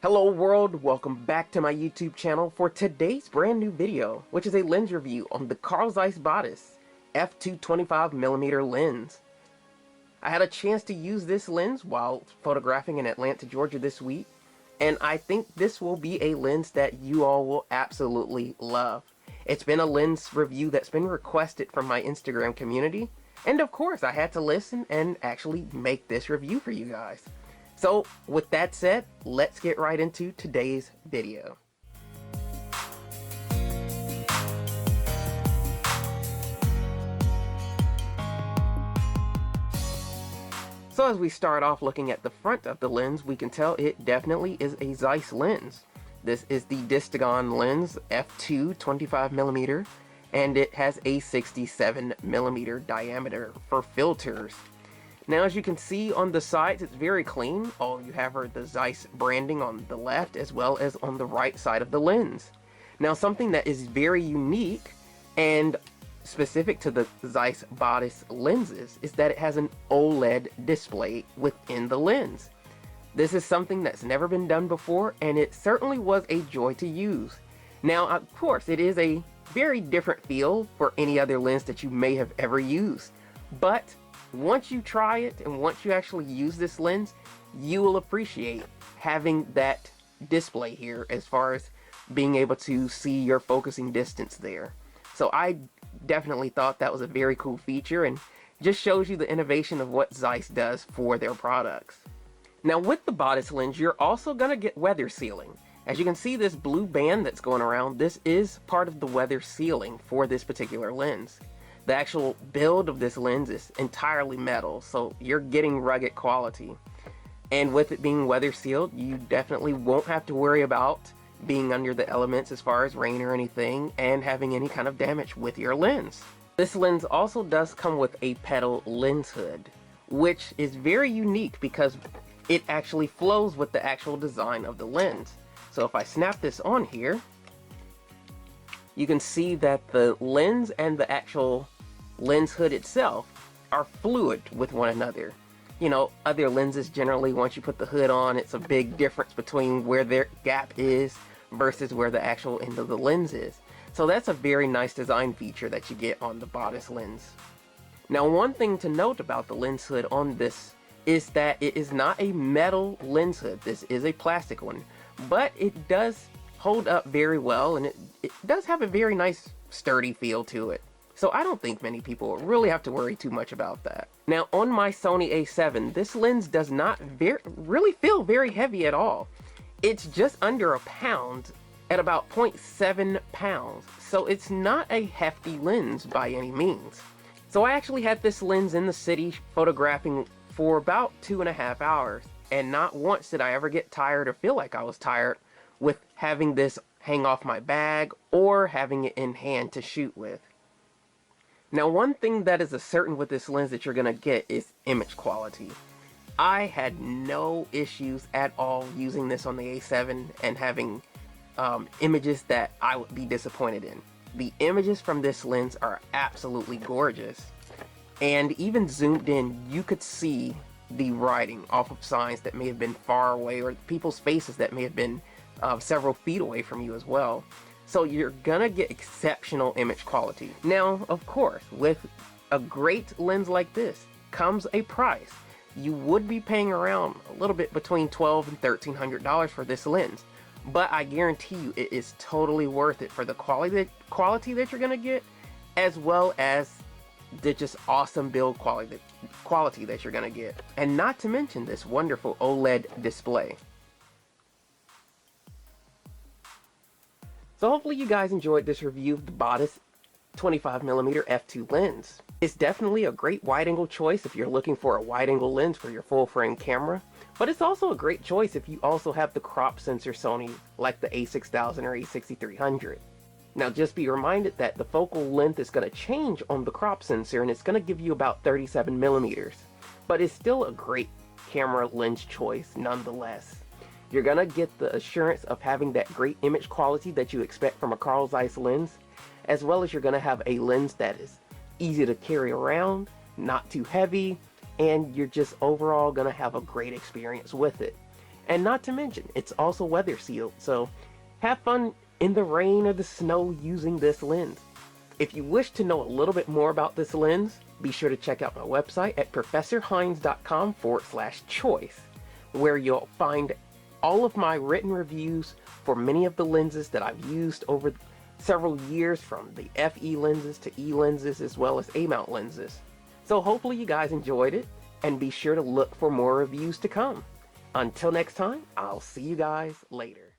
Hello world, welcome back to my YouTube channel for today's brand new video, which is a lens review on the ZEISS Batis f2 25mm lens. I had a chance to use this lens while photographing in Atlanta, Georgia this week, and I think this will be a lens that you all will absolutely love. It's been a lens review that's been requested from my Instagram community, and of course I had to listen and actually make this review for you guys. So, with that said, let's get right into today's video. So as we start off looking at the front of the lens, we can tell it definitely is a ZEISS lens. This is the Distagon lens f2 25mm, and it has a 67mm diameter for filters. Now, as you can see on the sides, it's very clean. All you have are the ZEISS branding on the left as well as on the right side of the lens. Now, something that is very unique and specific to the ZEISS Batis lenses is that it has an OLED display within the lens. This is something that's never been done before, and it certainly was a joy to use. Now, of course, it is a very different feel for any other lens that you may have ever used, but once you try it and once you actually use this lens, you will appreciate having that display here as far as being able to see your focusing distance there. So I definitely thought that was a very cool feature and just shows you the innovation of what ZEISS does for their products. Now, with the Batis lens, you're also going to get weather sealing. As you can see, this blue band that's going around, this is part of the weather sealing for this particular lens. The actual build of this lens is entirely metal, so you're getting rugged quality. And with it being weather sealed, you definitely won't have to worry about being under the elements as far as rain or anything and having any kind of damage with your lens. This lens also does come with a petal lens hood, which is very unique because it actually flows with the actual design of the lens. So if I snap this on here, you can see that the lens and the actual lens hood itself are fluid with one another. You know, other lenses generally, once you put the hood on, it's a big difference between where their gap is versus where the actual end of the lens is. So that's a very nice design feature that you get on the Batis lens. Now, one thing to note about the lens hood on this is that it is not a metal lens hood. This is a plastic one, but it does hold up very well, and it does have a very nice sturdy feel to it. So I don't think many people really have to worry too much about that. Now, on my Sony a7, this lens does not really feel very heavy at all. It's just under a pound at about 0.7 pounds. So it's not a hefty lens by any means. So I actually had this lens in the city photographing for about 2.5 hours. And not once did I ever get tired or feel like I was tired with having this hang off my bag or having it in hand to shoot with. Now, one thing that is a certain with this lens that you're going to get is image quality. I had no issues at all using this on the A7 and having images that I would be disappointed in. The images from this lens are absolutely gorgeous. And even zoomed in, you could see the writing off of signs that may have been far away or people's faces that may have been several feet away from you as well. So you're gonna get exceptional image quality. Now, of course, with a great lens like this comes a price. You would be paying around a little bit between $1,200 and $1,300 for this lens, but I guarantee you it is totally worth it for the quality that you're gonna get, as well as the just awesome build quality that you're gonna get, and not to mention this wonderful OLED display. So hopefully you guys enjoyed this review of the Batis 25mm f2 lens. It's definitely a great wide-angle choice if you're looking for a wide-angle lens for your full-frame camera, but it's also a great choice if you also have the crop sensor Sony like the a6000 or a6300. Now, just be reminded that the focal length is going to change on the crop sensor, and it's going to give you about 37mm, but it's still a great camera lens choice nonetheless. You're gonna get the assurance of having that great image quality that you expect from a ZEISS lens, as well as you're gonna have a lens that is easy to carry around, not too heavy, and you're just overall gonna have a great experience with it. And not to mention, it's also weather sealed, so have fun in the rain or the snow using this lens. If you wish to know a little bit more about this lens, be sure to check out my website at professorhines.com/choice, where you'll find all of my written reviews for many of the lenses that I've used over several years, from the FE lenses to E lenses as well as A-mount lenses. So hopefully you guys enjoyed it, and be sure to look for more reviews to come. Until next time, I'll see you guys later.